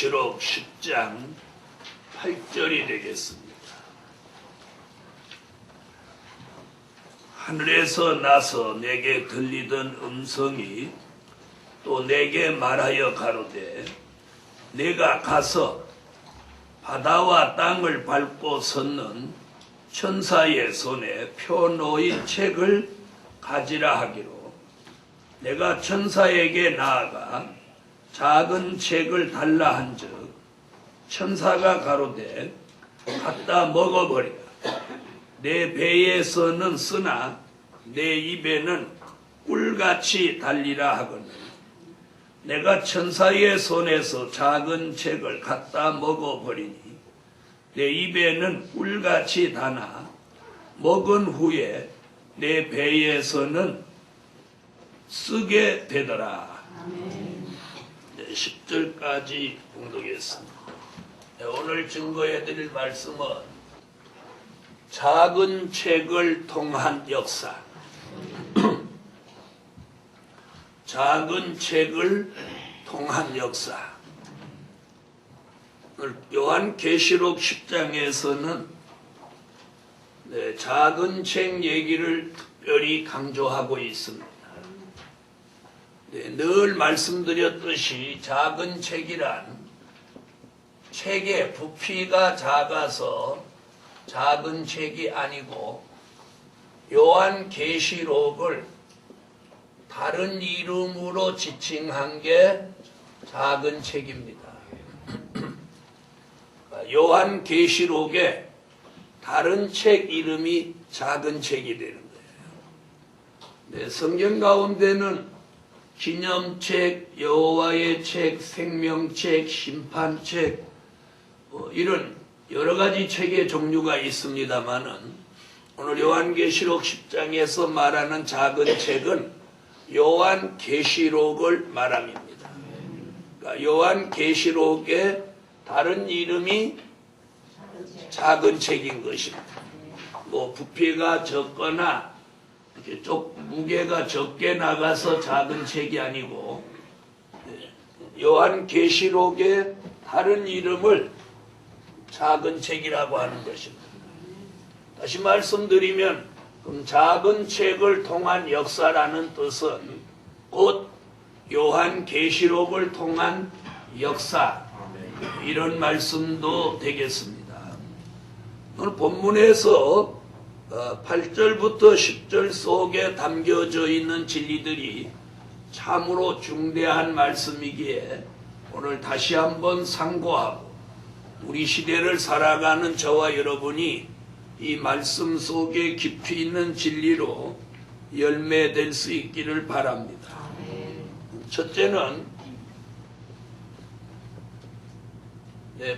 요한계시록 10장 8절이 되겠습니다. 하늘에서 나서 내게 들리던 음성이 또 내게 말하여 가로되 내가 가서 바다와 땅을 밟고 섰는 천사의 손에 표 놓인 책을 가지라 하기로 내가 천사에게 나아가 작은 책을 달라 한즉 천사가 가로되 갖다 먹어버리라. 내 배에서는 쓰나 내 입에는 꿀같이 달리라 하거늘 내가 천사의 손에서 작은 책을 갖다 먹어버리니 내 입에는 꿀같이 다나 먹은 후에 내 배에서는 쓰게 되더라. 10절까지 봉독했습니다. 오늘 증거해드릴 말씀은 작은 책을 통한 역사. 작은 책을 통한 역사. 요한계시록 10장에서는 작은 책 얘기를 특별히 강조하고 있습니다. 늘 말씀드렸듯이 작은 책이란 책의 부피가 작아서 작은 책이 아니고 요한계시록을 다른 이름으로 지칭한 게 작은 책입니다. 요한계시록에 다른 책 이름이 작은 책이 되는 거예요. 성경 가운데는 기념책, 여호와의 책, 생명책, 심판책 이런 여러 가지 책의 종류가 있습니다마는 오늘 요한계시록 10장에서 말하는 작은 책은 요한계시록을 말합니다. 그러니까 요한계시록의 다른 이름이 작은 책인 것입니다. 부피가 적거나 이렇게 무게가 적게 나가서 작은 책이 아니고 요한계시록의 다른 이름을 작은 책이라고 하는 것입니다. 다시 말씀드리면 작은 책을 통한 역사라는 뜻은 곧 요한계시록을 통한 역사 이런 말씀도 되겠습니다. 오늘 본문에서 8절부터 10절 속에 담겨져 있는 진리들이 참으로 중대한 말씀이기에 오늘 다시 한번 상고하고 우리 시대를 살아가는 저와 여러분이 이 말씀 속에 깊이 있는 진리로 열매될 수 있기를 바랍니다. 첫째는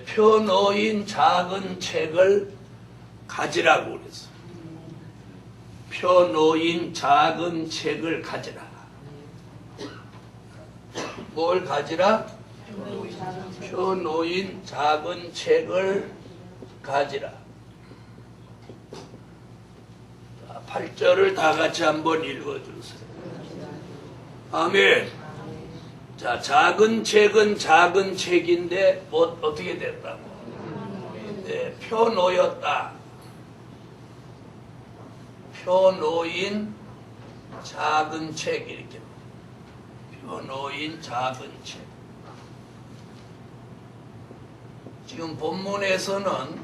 표 놓인 작은 책을 가지라고 그랬어요. 표 놓인 작은 책을 가지라. 뭘 가지라? 표 놓인 작은 책을 가지라. 8절을 다 같이 한번 읽어주세요. 아멘. 자, 작은 책은 작은 책인데 어떻게 됐다고? 표 놓였다. 표 놓인 작은 책 이렇게. 표 놓인 작은 책. 지금 본문에서는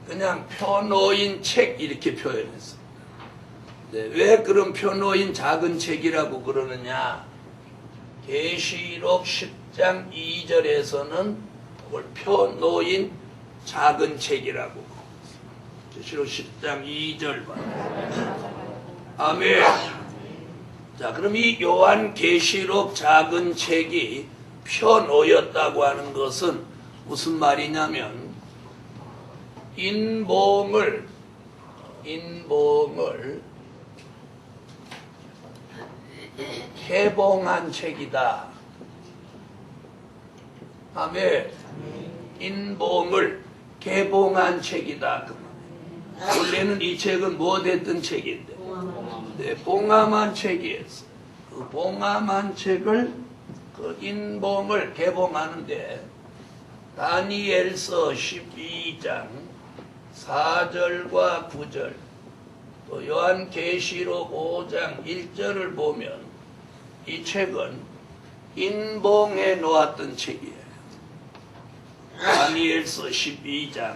그냥 표 놓인 책 이렇게 표현했어요. 왜 그런 표 놓인 작은 책이라고 그러느냐? 계시록 10장 2절에서는 그걸 표 놓인 작은 책이라고. 계시록 10장 2절 봐. 아멘. 자, 그럼 이 요한계시록 작은 책이 표 놓였다고 하는 것은 무슨 말이냐면 인봉을 개봉한 책이다. 아멘. 인봉을 개봉한 책이다. 원래는 이 책은 뭐 됐던 책인데 봉함한 책이었어. 그 봉함한 책을 그 인봉을 개봉하는데 다니엘서 12장 4절과 9절, 또 요한계시록 5장 1절을 보면 이 책은 인봉해 놓았던 책이에요. 다니엘서 12장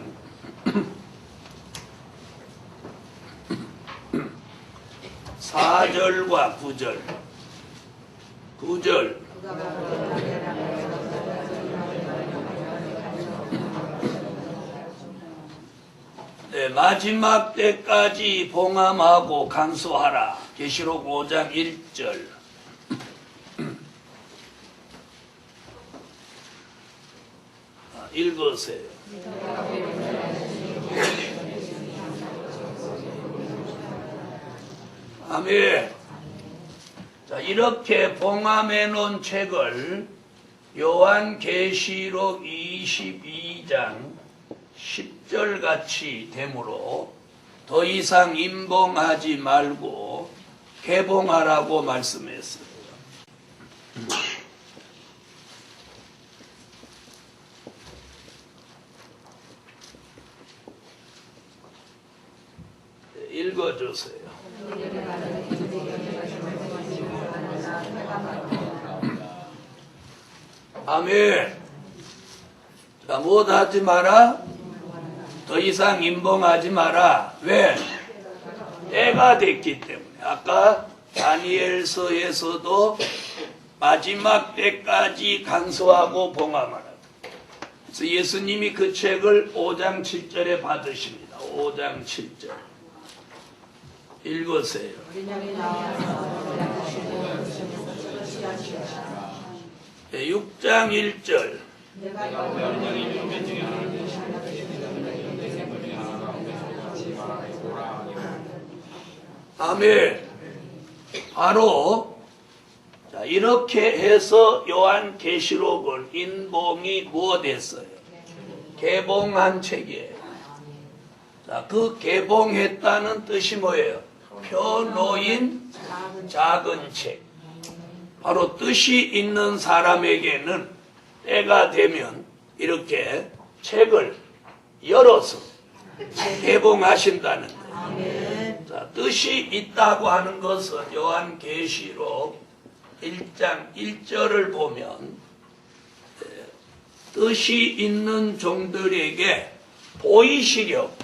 4절과 9절. 9절. 네, 마지막 때까지 봉함하고 간수하라. 계시록 5장 1절. 읽으세요. 아멘. 자, 이렇게 봉함해 놓은 책을 요한계시록 22장 10절 같이 되므로 더 이상 임봉하지 말고 개봉하라고 말씀했어요. 읽어주세요. 아멘. 자, 무엇하지 마라? 더 이상 임봉하지 마라. 왜? 때가 됐기 때문에. 아까 다니엘서에서도 마지막 때까지 간수하고 봉함하라. 그래서 예수님이 그 책을 5장 7절에 받으십니다. 5장 7절. 읽으세요. 6장 1절. 아멘. 바로 자, 이렇게 해서 요한계시록은 인봉이 무엇했어요? 개봉한 책이에요. 자, 그 개봉했다는 뜻이 뭐예요? 펴놓인 작은 책. 바로 뜻이 있는 사람에게는 때가 되면 이렇게 책을 열어서 개봉하신다는 거예요. 자, 뜻이 있다고 하는 것은 요한계시록 1장 1절을 보면 뜻이 있는 종들에게 보이시려고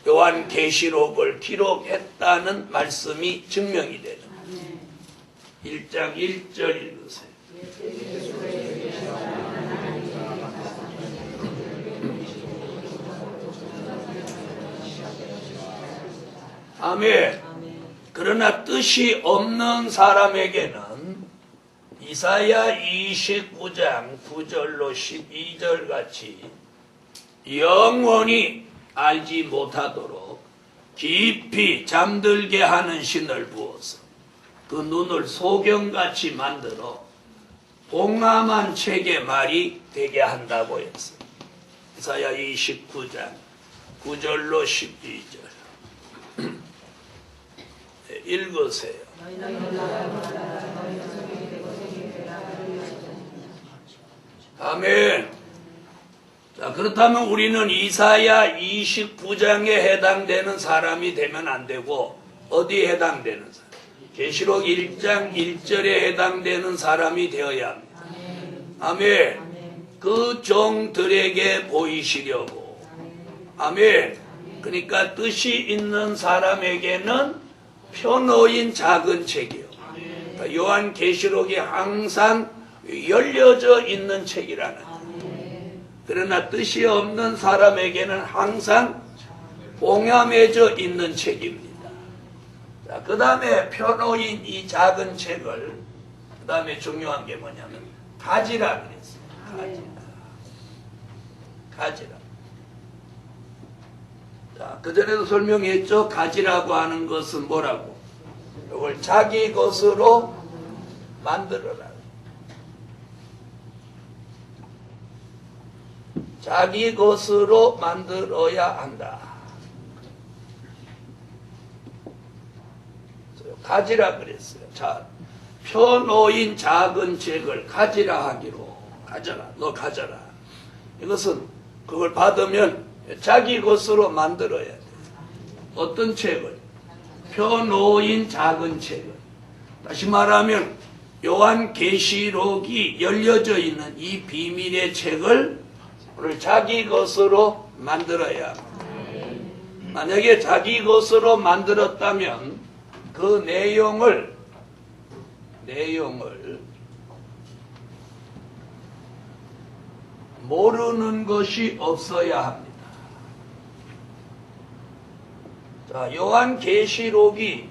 요한계시록을 기록했다는 말씀이 증명이 되는 1장 1절 읽으세요. 아멘. 그러나 뜻이 없는 사람에게는 이사야 29장 9절로 12절 같이 영원히 알지 못하도록 깊이 잠들게 하는 신을 부어서 그 눈을 소경같이 만들어 봉함한 책의 말이 되게 한다고 했어요. 이사야 29장 9절로 12절. 읽으세요. 아멘. 자, 그렇다면 우리는 이사야 29장에 해당되는 사람이 되면 안 되고 어디에 해당되는 사람? 계시록 1장 1절에 해당되는 사람이 되어야 합니다. 아멘. 그 종들에게 보이시려고. 아멘. 그러니까 뜻이 있는 사람에게는 펴놓인 작은 책이요. 그러니까 요한계시록이 항상 열려져 있는 책이라는. 그러나 뜻이 없는 사람에게는 항상 봉함해져 있는 책입니다. 자, 그 다음에 펴놓인 이 작은 책을 그 다음에 중요한 게 뭐냐면 가지라 그랬어요. 가지라. 자, 그전에도 설명했죠. 가지라고 하는 것은 뭐라고? 이걸 자기 것으로 만들어라. 자기 것으로 만들어야 한다. 가지라 그랬어요. 자, 펴놓인 작은 책을 가지라 하기로 가져라. 너 가져라. 이것은 그걸 받으면 자기 것으로 만들어야 돼. 어떤 책을? 펴놓인 작은 책을. 다시 말하면 요한계시록이 열려져 있는 이 비밀의 책을 자기 것으로 만들어야 합니다. 만약에 자기 것으로 만들었다면 그 내용을 모르는 것이 없어야 합니다. 자, 요한계시록이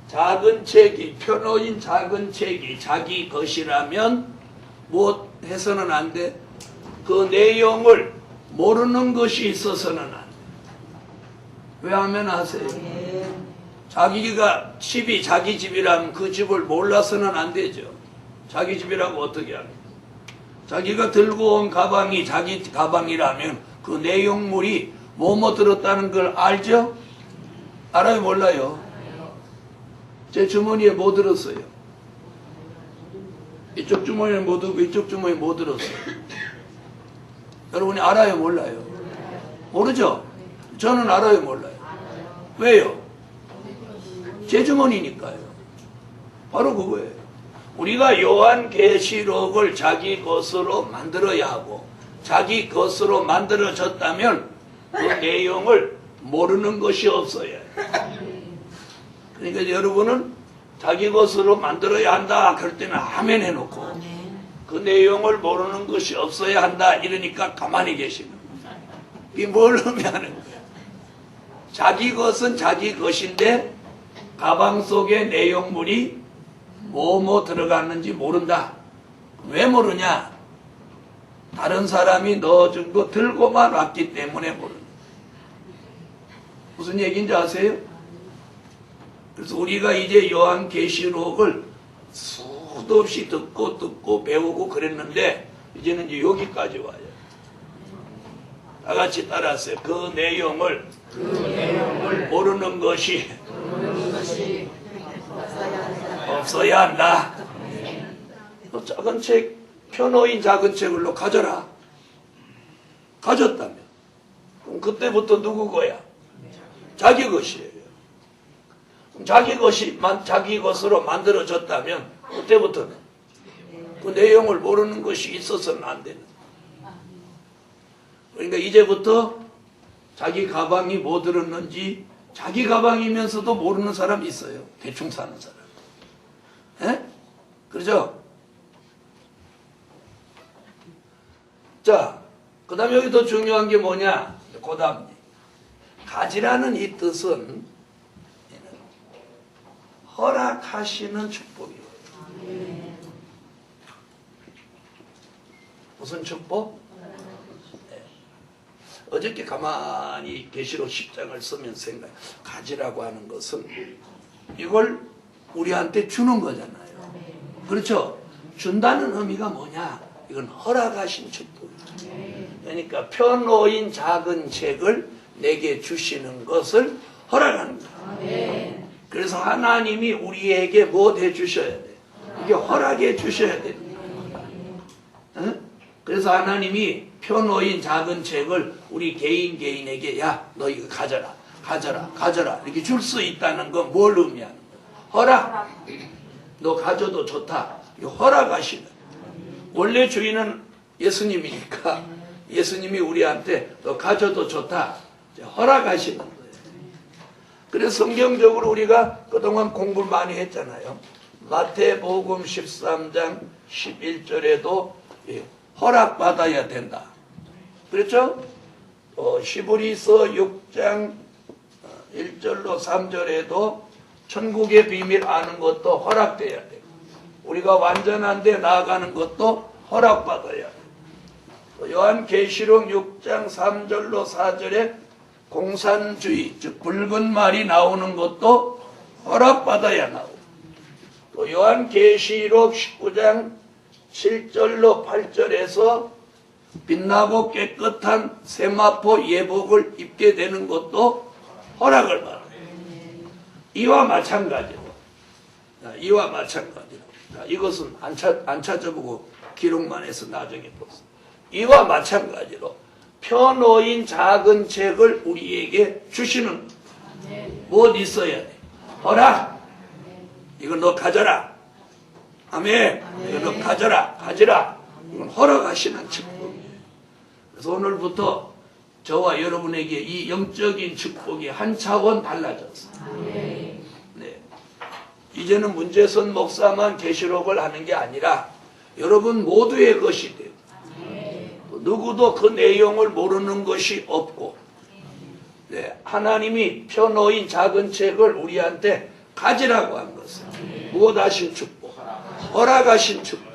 작은 책이, 펴놓인 작은 책이 자기 것이라면 무엇 해서는 안 돼? 그 내용을 모르는 것이 있어서는 안 돼. 왜 하면 아세요? 자기가 집이 자기 집이라면 그 집을 몰라서는 안 되죠. 자기 집이라고 어떻게 합니까? 자기가 들고 온 가방이 자기 가방이라면 그 내용물이 뭐뭐 들었다는 걸 알죠? 알아요? 몰라요? 제 주머니에 뭐 들었어요? 이쪽 주머니에 뭐 들고 이쪽 주머니에 뭐 들었어요? 여러분이 알아요? 몰라요? 모르죠? 저는 알아요? 몰라요? 왜요? 제 주머니니까요. 바로 그거예요. 우리가 요한계시록을 자기 것으로 만들어야 하고 자기 것으로 만들어졌다면 그 내용을 모르는 것이 없어야 해요. 그러니까 여러분은 자기 것으로 만들어야 한다 그럴 때는 아멘 해놓고 그 내용을 모르는 것이 없어야 한다 이러니까 가만히 계시는 거예요. 이게 뭘 의미하는 거예요? 자기 것은 자기 것인데 가방 속에 내용물이 뭐 들어갔는지 모른다. 왜 모르냐? 다른 사람이 넣어준 거 들고만 왔기 때문에 모른다. 무슨 얘기인지 아세요? 그래서 우리가 이제 요한계시록을 수도 없이 듣고 배우고 그랬는데 이제는 이제 여기까지 와요. 다 같이 따라하세요. 그 내용을 모르는 것이 없어야 한다. 너 작은 책, 펴놓인 작은 책을 너 가져라. 가졌다면 그럼 그때부터 누구 거야? 자기 것이에요. 자기 것이 자기 것으로 만들어졌다면 그때부터는 그 내용을 모르는 것이 있어서는 안 되는. 그러니까 이제부터 자기 가방이 뭐 들었는지 자기 가방이면서도 모르는 사람이 있어요. 대충 사는 사람. 에? 그렇죠? 자, 그 다음에 여기 더 중요한 게 뭐냐? 그 다음 가지라는 이 뜻은 허락하시는 축복이에요. 무슨 축복? 네. 어저께 가만히 계시록 10장을 쓰면 생각해. 가지라고 하는 것은 이걸 우리한테 주는 거잖아요. 그렇죠? 준다는 의미가 뭐냐? 이건 허락하신 축복이에요. 그러니까 펴놓인 작은 책을 내게 주시는 것을 허락하는 거예요. 그래서 하나님이 우리에게 뭐 해주셔야 돼? 이게 허락해 주셔야 됩니다. 그래서 하나님이 펴놓인 작은 책을 우리 개인에게 야, 너 이거 가져라 이렇게 줄 수 있다는 건 뭘 의미하는 거야? 허락. 너 가져도 좋다. 이거 허락하시는. 원래 주인은 예수님이니까 예수님이 우리한테 너 가져도 좋다. 허락하시는 거예요. 그래서 성경적으로 우리가 그동안 공부를 많이 했잖아요. 마태복음 13장 11절에도 허락받아야 된다. 그렇죠? 히브리서 6장 1절로 3절에도 천국의 비밀 아는 것도 허락돼야 돼. 우리가 완전한 데 나아가는 것도 허락받아야 돼. 요한계시록 6장 3절로 4절에 공산주의, 즉 붉은 말이 나오는 것도 허락받아야 나오고, 또 요한계시록 19장 7절로 8절에서 빛나고 깨끗한 세마포 예복을 입게 되는 것도 허락을 받아요. 이와 마찬가지로 이것은 안 찾아보고 기록만 해서 나중에 보세요. 이와 마찬가지로 펴놓인 작은 책을 우리에게 주시는 뭐 있어야 돼? 허락. 이거 너 가져라. 아멘. 이거 너 가져라. 가지라. 이건 허락하시는 축복이에요. 그래서 오늘부터 저와 여러분에게 이 영적인 축복이 한 차원 달라졌어요. 네. 이제는 문재선 목사만 계시록을 하는 게 아니라 여러분 모두의 것이 돼요. 누구도 그 내용을 모르는 것이 없고, 네, 하나님이 펴놓인 작은 책을 우리한테 가지라고 한 것은 무엇하신 축복? 허락하신 축복.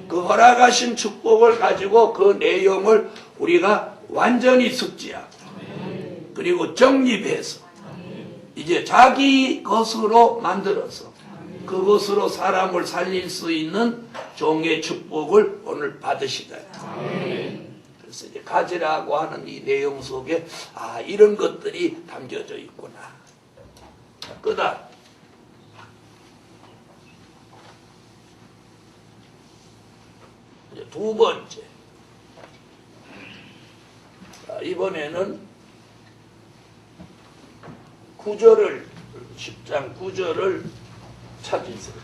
그 허락하신 축복을 가지고 그 내용을 우리가 완전히 숙지하고 그리고 정립해서 이제 자기 것으로 만들어서 그것으로 사람을 살릴 수 있는 종의 축복을 오늘 받으시다. 그래서 이제 가지라고 하는 이 내용 속에 이런 것들이 담겨져 있구나. 그다음 이제 두 번째. 이번에는 10장 9절을 찾으세요.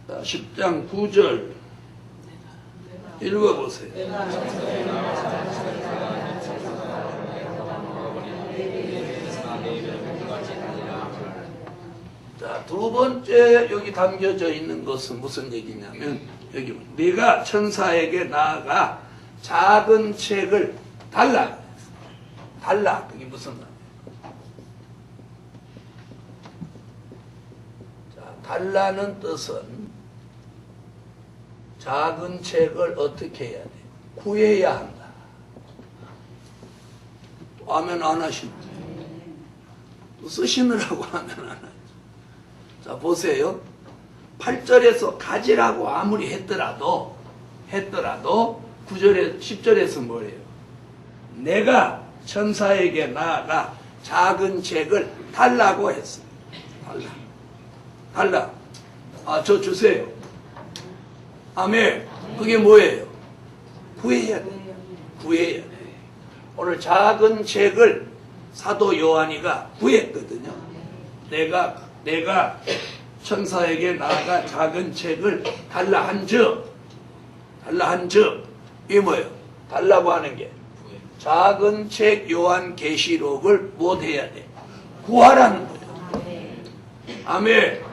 자, 10장 9절 읽어보세요. 자, 두 번째 여기 담겨져 있는 것은 무슨 얘기냐면 여기 네가 천사에게 나아가 작은 책을 달라. 달라. 그게 무슨 말이에요? 자, 달라는 뜻은 작은 책을 어떻게 해야 돼? 구해야 한다. 하면 안 하십니까? 쓰시느라고 하면 안 하죠. 자, 보세요. 8절에서 가지라고 아무리 했더라도 9절에 10절에서 뭐래요? 내가 천사에게 나아가 작은 책을 달라고 했어요. 달라. 저 주세요. 아멘. 그게 뭐예요? 구해야 돼. 구해야 돼. 오늘 작은 책을 사도 요한이가 구했거든요. 내가 천사에게 나아가 작은 책을 달라 한즉 이게 뭐예요? 달라고 하는 게 작은 책 요한계시록을 못 해야 돼. 구하라는 거예요. 아멘.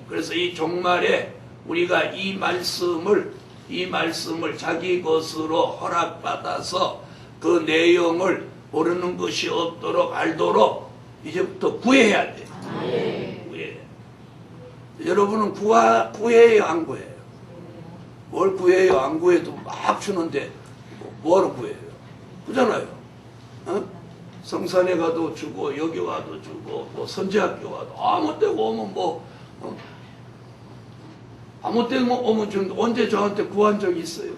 그래서 이 종말에 우리가 이 말씀을 자기 것으로 허락받아서 그 내용을 모르는 것이 없도록 알도록 이제부터 구해야 돼. 구해야. 여러분은 구해요, 안 구해요? 뭘 구해요? 안 구해도 막 주는데 뭐하러 구해요? 그잖아요. 성산에 가도 주고 여기 와도 주고 또 선제학교 와도 아무 때고 오면 아무 때고 오면 주는데 언제 저한테 구한 적이 있어요?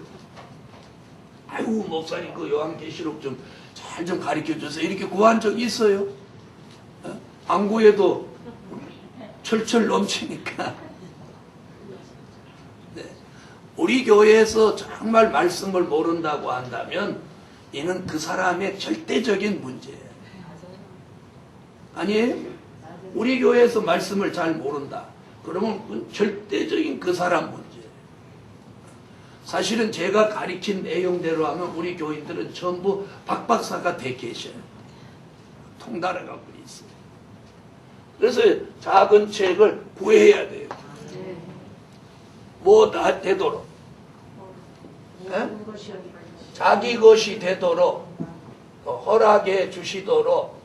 아이고 목사님 그 요한계시록 좀 잘 좀 가르쳐 주세요. 이렇게 구한 적이 있어요? 안 구해도 철철 넘치니까. 네. 우리 교회에서 정말 말씀을 모른다고 한다면 이는 그 사람의 절대적인 문제예요. 아니에요? 우리 교회에서 말씀을 잘 모른다. 그러면 절대적인 그 사람 문제예요. 사실은 제가 가르친 내용대로 하면 우리 교인들은 전부 박박사가 돼 계셔요. 통달해가고 있어요. 그래서 작은 책을 구해야 돼요. 뭐 다 되도록. 자기 것이 되도록 허락해 주시도록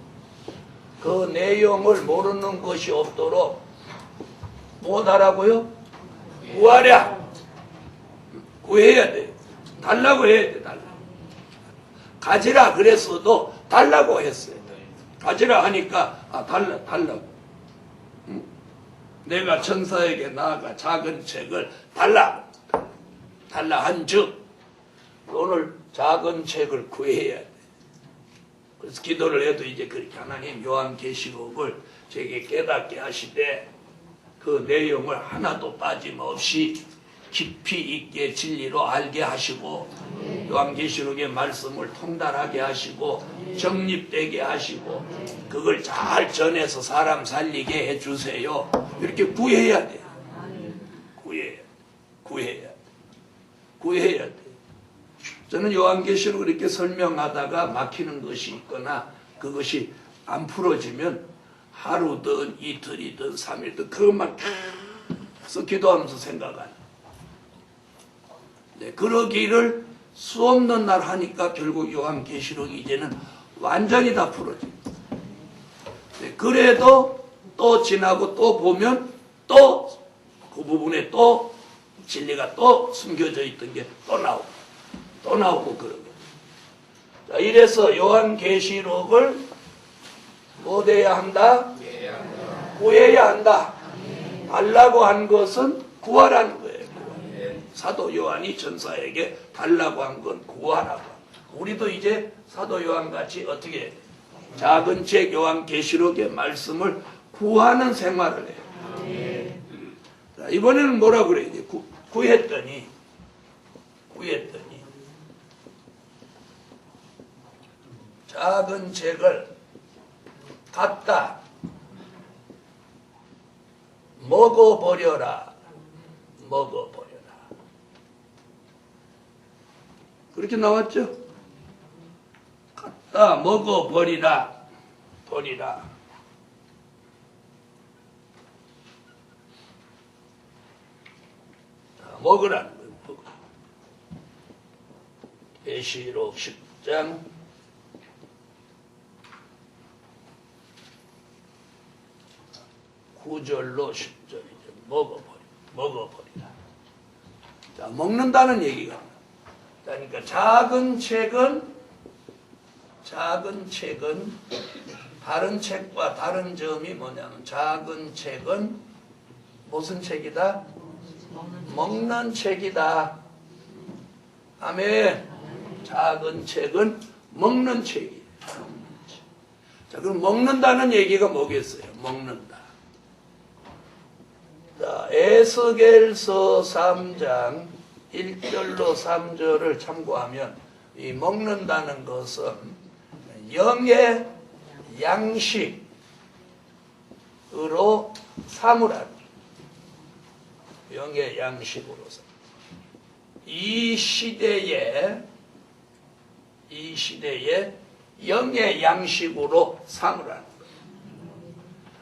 그 내용을 모르는 것이 없도록 뭐하라고요? 구하랴. 구해야 돼요. 달라고 해야 돼. 달라. 가지라 그랬어도 달라고 했어요. 가지라 하니까 달라고. 응? 내가 천사에게 나아가 작은 책을 달라 한즉 오늘 작은 책을 구해야 돼. 그래서 기도를 해도 이제 그렇게 하나님 요한계시록을 제게 깨닫게 하시되 그 내용을 하나도 빠짐없이 깊이 있게 진리로 알게 하시고 요한계시록의 말씀을 통달하게 하시고 정립되게 하시고 그걸 잘 전해서 사람 살리게 해주세요. 이렇게 구해야 돼요. 구해야 돼요. 저는 요한계시록을 이렇게 설명하다가 막히는 것이 있거나 그것이 안 풀어지면 하루든 이틀이든 3일든 그것만 계속 기도하면서 생각하는. 네, 그러기를 수 없는 날 하니까 결국 요한계시록이 이제는 완전히 다 풀어집니다. 네, 그래도 또 지나고 또 보면 또 그 부분에 또 진리가 또 숨겨져 있던 게 또 나오고 그러고. 자, 이래서 요한계시록을 뭐 돼야 한다? 구해야 한다. 달라고 한 것은 구하라는 거예요. 사도 요한이 전사에게 달라고 한 건 구하라고. 우리도 이제 사도 요한같이 어떻게 해야 돼? 작은 책 요한계시록의 말씀을 구하는 생활을 해요. 자, 이번에는 뭐라 그래야 돼? 구했더니 작은 책을 갖다 먹어버려라. 그렇게 나왔죠? 갖다 먹어버리라. 먹으라는 거예요. 계시록 10장 9절로 10절이죠. 먹어버리라. 자, 먹는다는 얘기가. 그러니까 작은 책은 다른 책과 다른 점이 뭐냐면 작은 책은 무슨 책이다? 먹는 책이다. 아멘. 작은 책은 먹는 책이에요. 자, 그럼 먹는다는 얘기가 뭐겠어요? 먹는다. 자, 에스겔서 3장 1절로 3절을 참고하면 이 먹는다는 것은 영의 양식으로 삼으라. 영의 양식으로 삼. 이 시대에 영의 양식으로 삼으라는 거예요.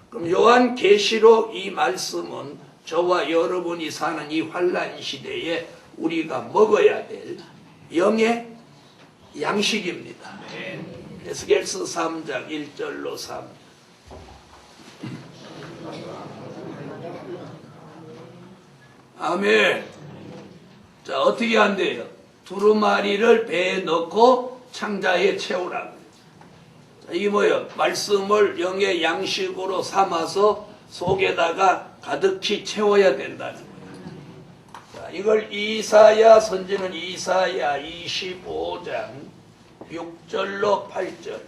그럼 요한계시록 이 말씀은 저와 여러분이 사는 이 환란 시대에 우리가 먹어야 될 영의 양식입니다. 에스겔서 3장 1절로 3. 아멘. 자, 어떻게 한대요? 두루마리를 배에 넣고 창자에 채우라고. 자, 이게 뭐예요? 말씀을 영의 양식으로 삼아서 속에다가 가득히 채워야 된다는 거예요. 자, 이걸 이사야 선지는 이사야 25장 6절로 8절,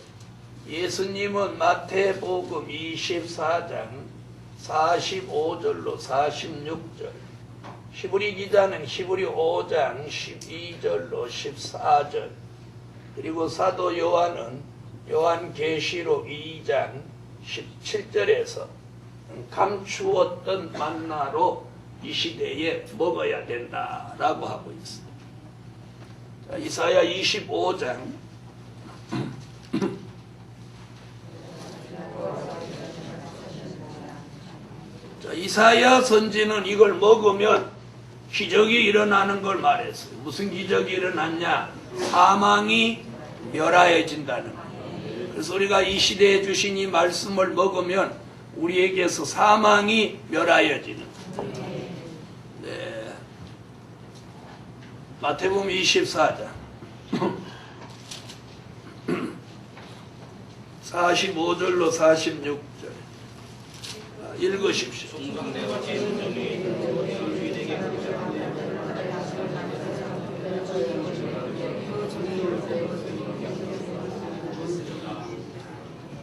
예수님은 마태복음 24장 45절로 46절, 히브리 기자는 히브리 5장 12절로 14절, 그리고 사도 요한은 요한계시록 2장 17절에서 감추었던 만나로 이 시대에 먹어야 된다라고 하고 있습니다. 자, 이사야 25장 자, 이사야 선지는 이걸 먹으면 기적이 일어나는 걸 말했어요. 무슨 기적이 일어났냐? 사망이 멸하여진다는 거예요. 그래서 우리가 이 시대에 주신 이 말씀을 먹으면 우리에게서 사망이 멸하여지는 거예요. 네. 마태복음 24장 45절로 46절 읽으십시오.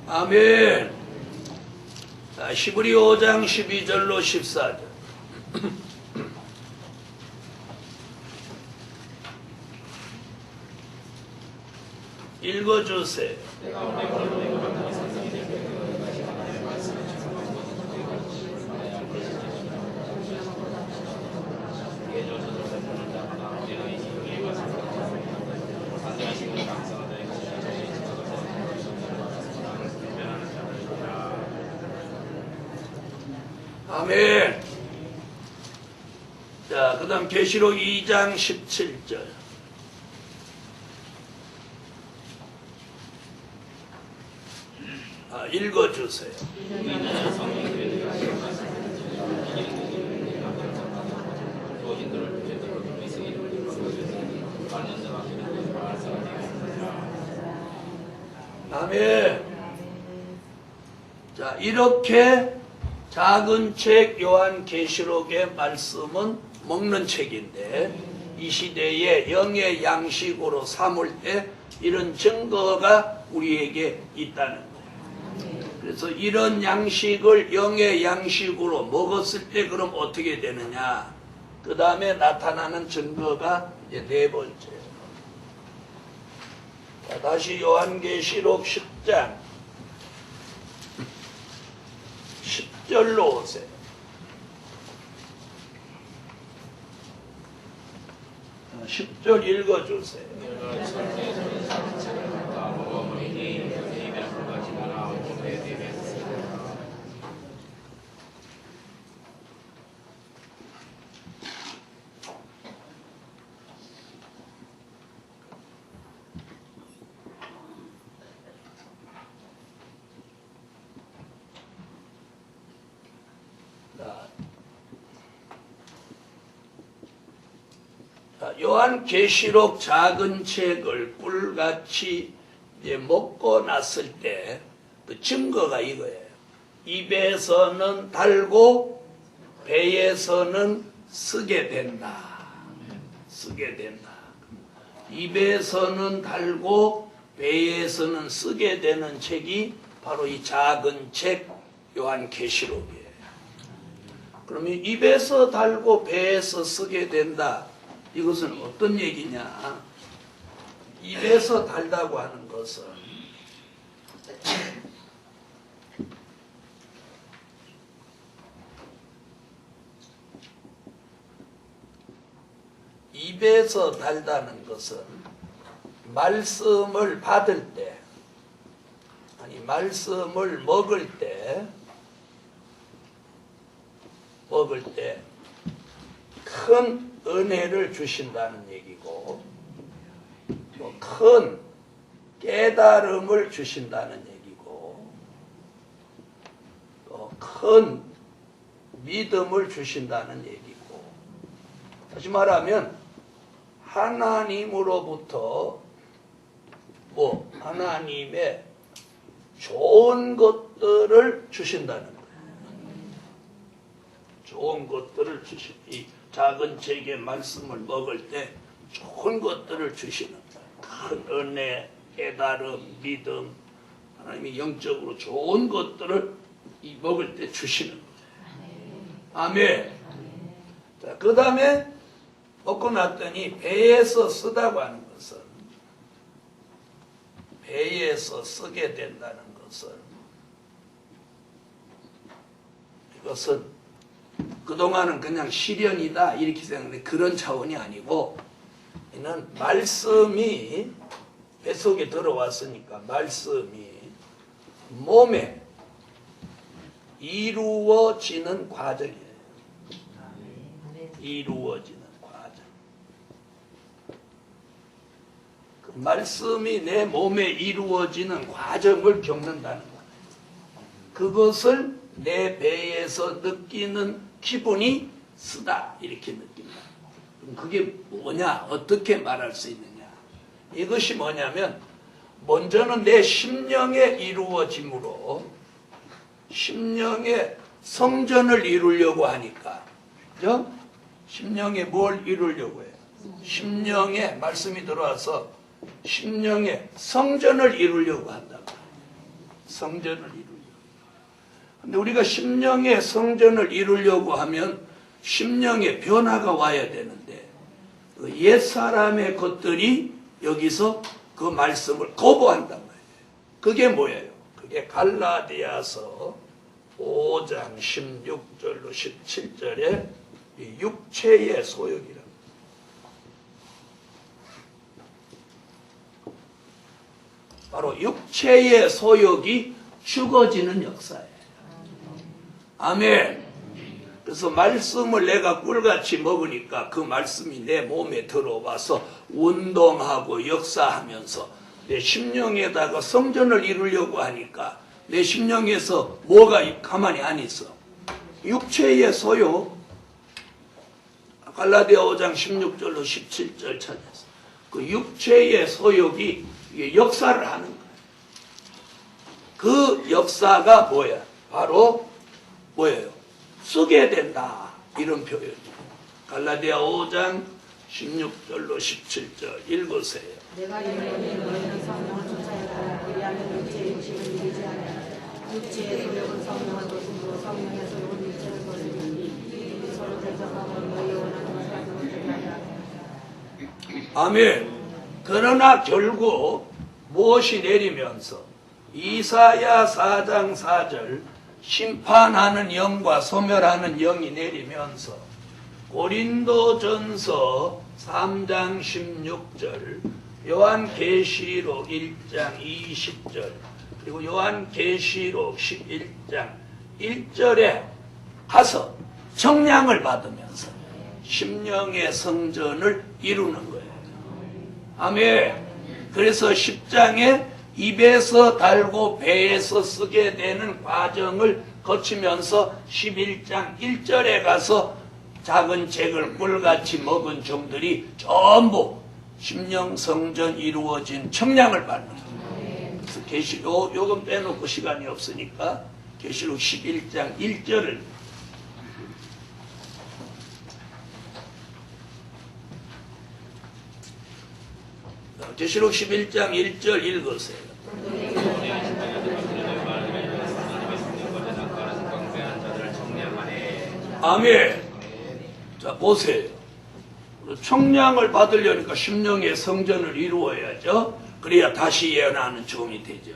아멘. 자, 히브리 5장 12절로 14절. 읽어주세요. 아멘. 자, 그 다음 계시록 2장 17절. 읽어주세요. 아멘. 자, 이렇게 작은 책 요한계시록의 말씀은 먹는 책인데 이 시대에 영의 양식으로 삼을 때 이런 증거가 우리에게 있다는 거예요. 그래서 이런 양식을 영의 양식으로 먹었을 때 그럼 어떻게 되느냐? 그 다음에 나타나는 증거가 이제 네 번째. 자, 다시 요한계시록 10장 10절로 오세요. 자, 10절 읽어주세요. 요한계시록 작은 책을 꿀같이 이제 먹고 났을 때 그 증거가 이거예요. 입에서는 달고 배에서는 쓰게 된다. 쓰게 된다. 입에서는 달고 배에서는 쓰게 되는 책이 바로 이 작은 책 요한계시록이에요. 그러면 입에서 달고 배에서 쓰게 된다. 이것은 어떤 얘기냐? 입에서 달다고 하는 것은 입에서 달다는 것은 말씀을 받을 때, 아니 말씀을 먹을 때 큰 은혜를 주신다는 얘기고 또 큰 깨달음을 주신다는 얘기고 또 큰 믿음을 주신다는 얘기고 다시 말하면 하나님으로부터 하나님의 좋은 것들을 주신다는 거예요. 좋은 것들을 이 작은 책의 말씀을 먹을 때 좋은 것들을 주시는 거예요. 큰 은혜, 깨달음, 믿음, 하나님이 영적으로 좋은 것들을 먹을 때 주시는 거예요. 아멘. 자, 그 다음에 먹고 났더니 배에서 쓰다고 하는 것은 배에서 쓰게 된다는 것은 이것은 그동안은 그냥 시련이다 이렇게 생각했는데 그런 차원이 아니고 이는 말씀이 뱃속에 들어왔으니까 말씀이 몸에 이루어지는 과정이에요. 이루어지는 과정. 그 말씀이 내 몸에 이루어지는 과정을 겪는다는 거예요. 그것을 내 배에서 느끼는 기분이 쓰다 이렇게 느낀다. 그럼 그게 뭐냐? 어떻게 말할 수 있느냐? 이것이 뭐냐면 먼저는 내 심령에 이루어짐으로 심령의 성전을 이루려고 하니까 그죠? 심령에 뭘 이루려고 해요? 심령에 말씀이 들어와서 심령의 성전을 이루려고 한다. 성전을 이루려고. 근데 우리가 심령의 성전을 이루려고 하면 심령의 변화가 와야 되는데 그 옛사람의 것들이 여기서 그 말씀을 거부한단 말이에요. 그게 뭐예요? 그게 갈라디아서 5장 16절로 17절에 육체의 소욕이라. 바로 육체의 소욕이 죽어지는 역사예요. 아멘. 그래서 말씀을 내가 꿀같이 먹으니까 그 말씀이 내 몸에 들어와서 운동하고 역사하면서 내 심령에다가 성전을 이루려고 하니까 내 심령에서 뭐가 가만히 안 있어. 육체의 소욕. 갈라디아 5장 16절로 17절 찾아서 그 육체의 소욕이 역사를 하는 거예요. 그 역사가 뭐야? 바로 뭐예요? 쓰게 된다. 이런 표현이에요. 갈라디아 5장 16절로 17절 읽으세요. 내가 영원히 너희는 성령을 쫓아야 그리하면 육체의 욕심을 이기지 않아. 육체의 소욕은 성령을 거스르고 성령의 소욕은 육체를 거스르니 서로 대적하고 너희 원하는 사람을 되게 아멘. 그러나 결국 무엇이 내리면서 이사야 4장 4절 심판하는 영과 소멸하는 영이 내리면서 고린도전서 3장 16절 요한계시록 1장 20절 그리고 요한계시록 11장 1절에 가서 청량을 받으면서 심령의 성전을 이루는 거예요. 아멘. 그래서 10장에 입에서 달고 배에서 쓰게 되는 과정을 거치면서 11장 1절에 가서 작은 책을 꿀같이 먹은 종들이 전부 심령 성전 이루어진 청량을 받는 거예요. 그래서 계시록 요금 빼놓고 시간이 없으니까 계시록 11장 1절을 계시록 11장 1절 읽으세요. 아멘. 자, 보세요. 청량을 받으려니까 심령의 성전을 이루어야죠. 그래야 다시 예언하는 종이 되죠.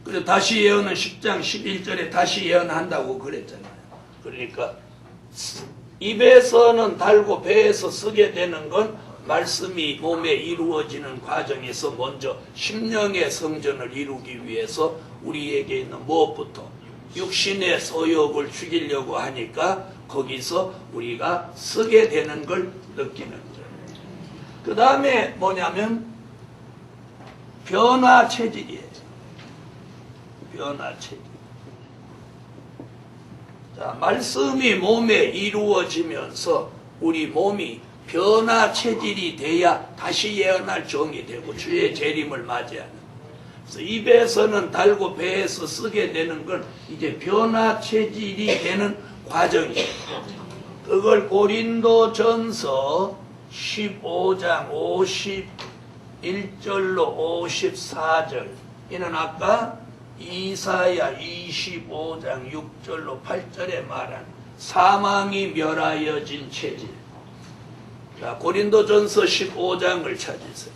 그래서 다시 예언은 10장 11절에 다시 예언한다고 그랬잖아요. 그러니까 입에서는 달고 배에서 쓰게 되는 건 말씀이 몸에 이루어지는 과정에서 먼저 심령의 성전을 이루기 위해서 우리에게 있는 무엇부터 육신의 소욕을 죽이려고 하니까 거기서 우리가 쓰게 되는 걸 느끼는 거예요. 그 다음에 뭐냐면 변화 체질이에요. 변화 체질. 자, 말씀이 몸에 이루어지면서 우리 몸이 변화 체질이 돼야 다시 예언할 종이 되고 주의 재림을 맞이하는. 그래서 입에서는 달고 배에서 쓰게 되는 건 이제 변화 체질이 되는 과정이에요. 그걸 고린도전서 15장 51절로 54절 이는 아까 이사야 25장 6절로 8절에 말한 사망이 멸하여진 체질. 자, 고린도전서 15장을 찾으세요.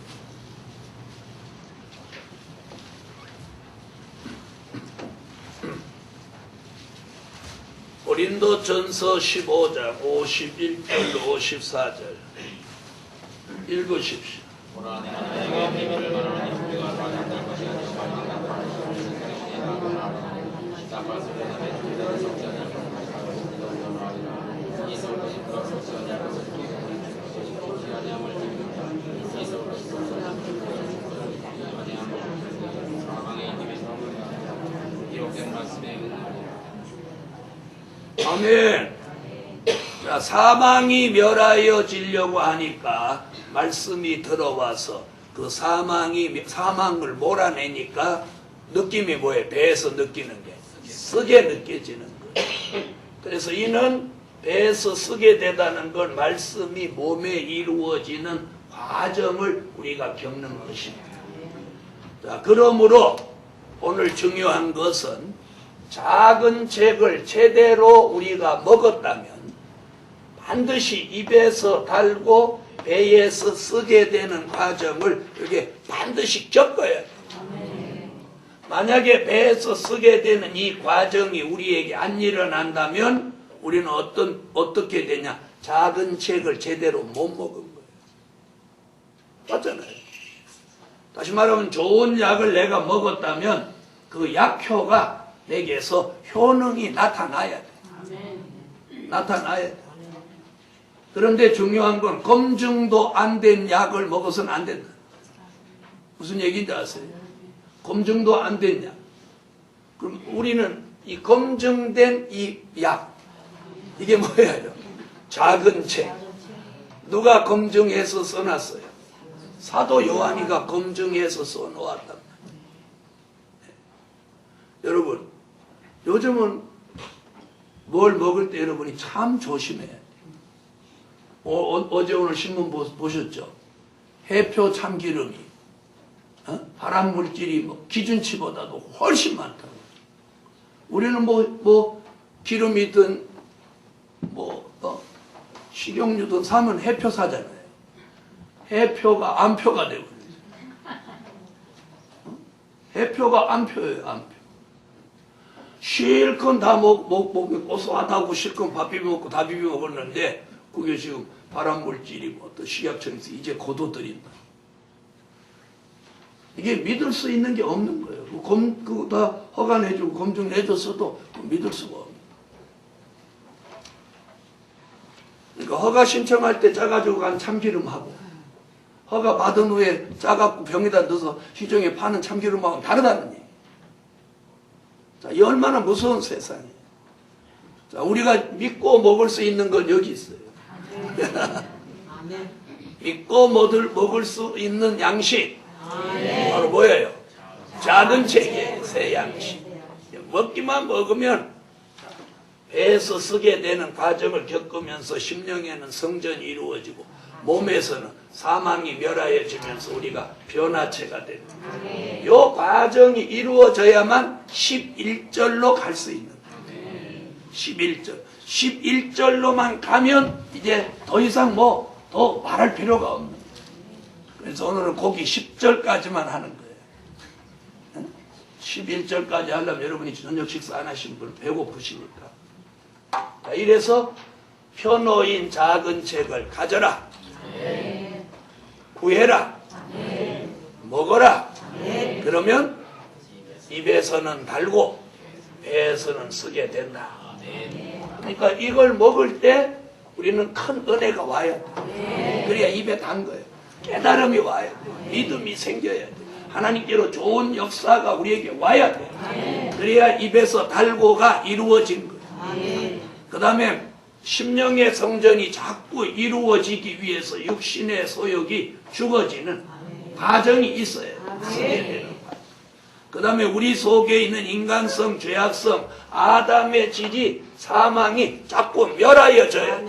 고린도전서 15장 51절로 54절 읽으십시오. 아멘. 자, 사망이 멸하여지려고 하니까 말씀이 들어와서 그 사망을 몰아내니까 느낌이 뭐예요? 배에서 느끼는 게 쓰게 느껴지는 거예요. 그래서 이는 배에서 쓰게 되다는 건 말씀이 몸에 이루어지는 과정을 우리가 겪는 것입니다. 자, 그러므로 오늘 중요한 것은 작은 책을 제대로 우리가 먹었다면 반드시 입에서 달고 배에서 쓰게 되는 과정을 이렇게 반드시 겪어야 돼. 만약에 배에서 쓰게 되는 이 과정이 우리에게 안 일어난다면 우리는 어떻게 되냐? 작은 책을 제대로 못 먹은 거예요. 맞잖아요. 다시 말하면 좋은 약을 내가 먹었다면 그 약효가 내게서 효능이 나타나야 돼. 나타나야 돼. 그런데 중요한 건 검증도 안 된 약을 먹어서는 안 된다. 무슨 얘기인지 아세요? 검증도 안 된 약. 그럼 우리는 이 검증된 이 약, 이게 뭐예요? 작은 책. 누가 검증해서 써놨어요? 사도 요한이가 검증해서 써놓았단 말이에요. 여러분, 요즘은 뭘 먹을 때 여러분이 참 조심해야 돼요. 어제 오늘 신문 보셨죠? 해표 참기름이 발암 물질이 뭐 기준치보다도 훨씬 많다고. 우리는 뭐 기름이든 식용유든 사면 해표 사잖아요. 해표가 암표가 되고 해표가 암표예요. 암표. 실컷 다 먹고 고소하다고 실컷 밥 비벼 먹고 다 비벼 먹었는데 그게 지금 발암물질이 또 식약청에서 이제 고도들인다. 이게 믿을 수 있는 게 없는 거예요. 그거 다 허가 내주고 검증 내줬어도 믿을 수가 없는 거예요. 그러니까 허가 신청할 때 짜가지고 간 참기름하고 허가 받은 후에 짜갖고 병에다 넣어서 시중에 파는 참기름하고는 다르다는 얘기예요. 자, 이 얼마나 무서운 세상이에요. 자, 우리가 믿고 먹을 수 있는 건 여기 있어요. 믿고 먹을 수 있는 양식 바로 뭐예요? 작은 책이에요. 새 양식. 먹기만 먹으면 배에서 쓰게 되는 과정을 겪으면서 심령에는 성전이 이루어지고 몸에서는 사망이 멸하여지면서 우리가 변화체가 됩니다. 이 과정이 이루어져야만 11절로 갈 수 있는 거예요. 11절. 11절로만 가면 이제 더 이상 더 말할 필요가 없는 거예요. 그래서 오늘은 거기 10절까지만 하는 거예요. 11절까지 하려면 여러분이 저녁 식사 안 하신 분 배고프시니까. 자, 이래서 펴놓인 작은 책을 가져라. 구해라. 먹어라. 그러면 입에서는 달고 배에서는 쓰게 된다. 그러니까 이걸 먹을 때 우리는 큰 은혜가 와야 돼. 그래야 입에 단 거예요. 깨달음이 와야 돼. 믿음이 생겨야 돼. 하나님께로 좋은 역사가 우리에게 와야 돼. 그래야 입에서 달고가 이루어진 거예요. 그 다음에 심령의 성전이 자꾸 이루어지기 위해서 육신의 소욕이 죽어지는 과정이 있어요. 그 다음에 우리 속에 있는 인간성, 죄악성, 아담의 질이 사망이 자꾸 멸하여져요.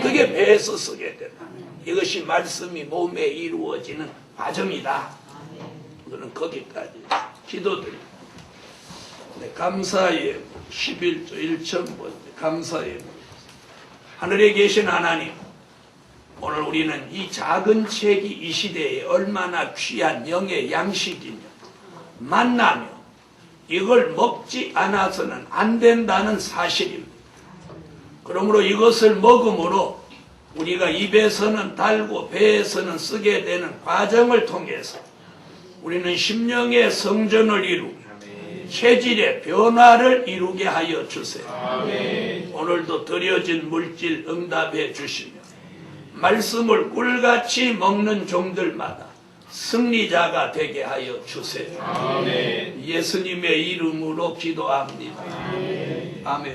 그게 배에서 쓰게 된다. 이것이 말씀이 몸에 이루어지는 과정이다. 우리는 거기까지 기도드립니다. 네, 감사의 11조 1천번 감사의 하늘에 계신 하나님, 오늘 우리는 이 작은 책이 이 시대에 얼마나 귀한 영의 양식이며 만나며 이걸 먹지 않아서는 안 된다는 사실입니다. 그러므로 이것을 먹음으로 우리가 입에서는 달고 배에서는 쓰게 되는 과정을 통해서 우리는 심령의 성전을 이루고 체질의 변화를 이루게 하여 주세요. 아멘. 오늘도 드려진 물질 응답해 주시며 말씀을 꿀같이 먹는 종들마다 승리자가 되게 하여 주세요. 아멘. 예수님의 이름으로 기도합니다. 아멘. 아멘.